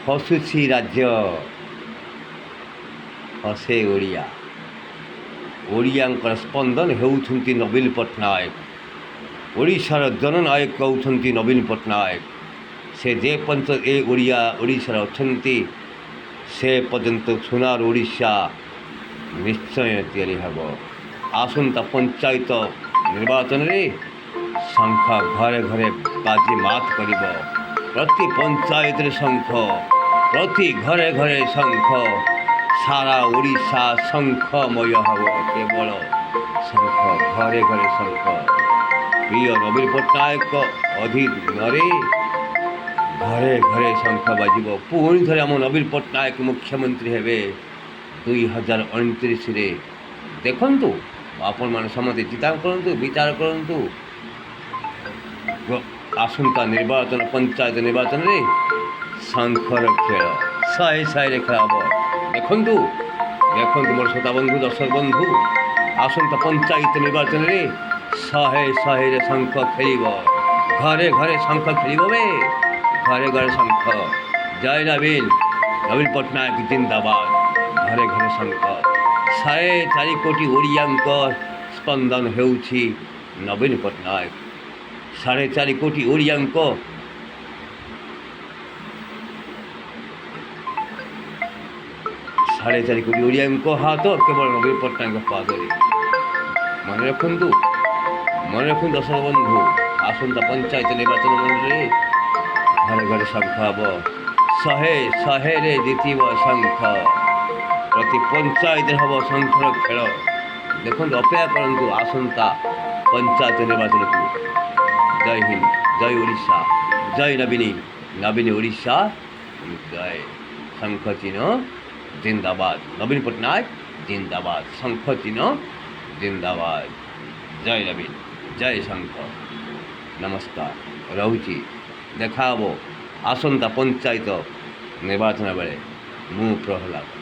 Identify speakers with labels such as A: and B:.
A: ହସୁଛି ରାଜ୍ୟ, ହସେ ଓଡ଼ିଆ। ଓଡ଼ିଆଙ୍କର ସ୍ପନ୍ଦନ ହେଉଛନ୍ତି ନବୀନ ପଟ୍ଟନାୟକ। ଓଡ଼ିଶାର ଜନନାୟକ ହେଉଛନ୍ତି ନବୀନ ପଟ୍ଟନାୟକ। ସେ ଯେ ପର୍ଯ୍ୟନ୍ତ ଓଡ଼ିଶାରେ ଅଛନ୍ତି ସେ ପର୍ଯ୍ୟନ୍ତ ସୁନାର ଓଡ଼ିଶା ନିଶ୍ଚୟ ତିଆରି ହେବ। ଆସନ୍ତା ପଞ୍ଚାୟତ ନିର୍ବାଚନରେ ଶଙ୍ଖ ଘରେ ଘରେ ବାଜି ମାତ କରିବ। ପ୍ରତି ପଞ୍ଚାୟତରେ ଶଙ୍ଖ, ପ୍ରତି ଘରେ ଘରେ ଶଙ୍ଖ, ସାରା ଓଡ଼ିଶା ଶଙ୍ଖମୟ ହେବ। କେବଳ ଶଙ୍ଖ, ଘରେ ଘରେ ଶଙ୍ଖ। ପ୍ରିୟ ନବୀନ ପଟ୍ଟନାୟକ ଅଧୀନରେ ଘରେ ଘରେ ଶଙ୍ଖ ବାଜିବ। ପୁଣି ଥରେ ଆମ ନବୀନ ପଟ୍ଟନାୟକ ମୁଖ୍ୟମନ୍ତ୍ରୀ ହେବେ 2029ରେ। ଦେଖନ୍ତୁ, ଆପଣମାନେ ସମସ୍ତେ ଚିନ୍ତା କରନ୍ତୁ, ବିଚାର କରନ୍ତୁ। ଆସନ୍ତା ନିର୍ବାଚନ, ପଞ୍ଚାୟତ ନିର୍ବାଚନରେ ଶଙ୍ଖର ଖେଳ ଶହେ ଶହେରେ ଖେଳ ହେବ। ଦେଖନ୍ତୁ ମୋର ଶ୍ରୋତା ବନ୍ଧୁ, ଦର୍ଶକ ବନ୍ଧୁ, ଆସନ୍ତା ପଞ୍ଚାୟତ ନିର୍ବାଚନରେ ଶହେ ଶହେରେ ଶଙ୍ଖ ଖେଳିବ। ଘରେ ଘରେ ଶଙ୍ଖ ଖେଳିବ ବେ, ଘରେ ଘରେ ଶଙ୍ଖ। ଜୟ ନବୀନ ପଟ୍ଟନାୟକ ଜିନ୍ଦାବାଦ। ଘରେ ଘରେ ଶଙ୍ଖ। 104 କୋଟି ଓଡ଼ିଆଙ୍କ ସ୍ପନ୍ଦନ ହେଉଛି ନବୀନ ପଟ୍ଟନାୟକ। 4.5 କୋଟି ଓଡ଼ିଆଙ୍କ ହାତ କେବଳ ନବୀନ ପଟ୍ଟନାୟକଙ୍କ ପାଦରେ। ମନେ ରଖନ୍ତୁ ଦର୍ଶକ ବନ୍ଧୁ, ଆସନ୍ତା ପଞ୍ଚାୟତ ନିର୍ବାଚନ ମଣ୍ଡଳୀରେ ଘରେ ଘରେ ଶଙ୍ଖ ହେବ। ଶହେ ଶହେରେ ଜିତିବ ଶଙ୍ଖ। ପ୍ରତି ପଞ୍ଚାୟତରେ ହେବ ଶଙ୍ଖର ଖେଳ। ଦେଖନ୍ତୁ, ଅପେକ୍ଷା କରନ୍ତୁ ଆସନ୍ତା ପଞ୍ଚାୟତ ନିର୍ବାଚନକୁ। ଜୟ ହିନ୍ଦ, ଜୟ ଓଡ଼ିଶା, ଜୟ ନବୀନ ଓଡ଼ିଶା, ଜୟ। ଶଙ୍ଖ ଚିହ୍ନ ଜିନ୍ଦାବାଦ। ନବୀନ ପଟ୍ଟନାୟକ ଜିନ୍ଦାବାଦ। ଶଙ୍ଖ ଚିହ୍ନ ଜିନ୍ଦାବାଦ। ଜୟ ନବୀନ, ଜୟ ଶଙ୍ଖ। ନମସ୍କାର, ରହୁଛି। ଦେଖା ହେବ ଆସନ୍ତା ପଞ୍ଚାୟତ ନିର୍ବାଚନ ବେଳେ। ମୁଁ ପ୍ରହ୍ଲାଦ।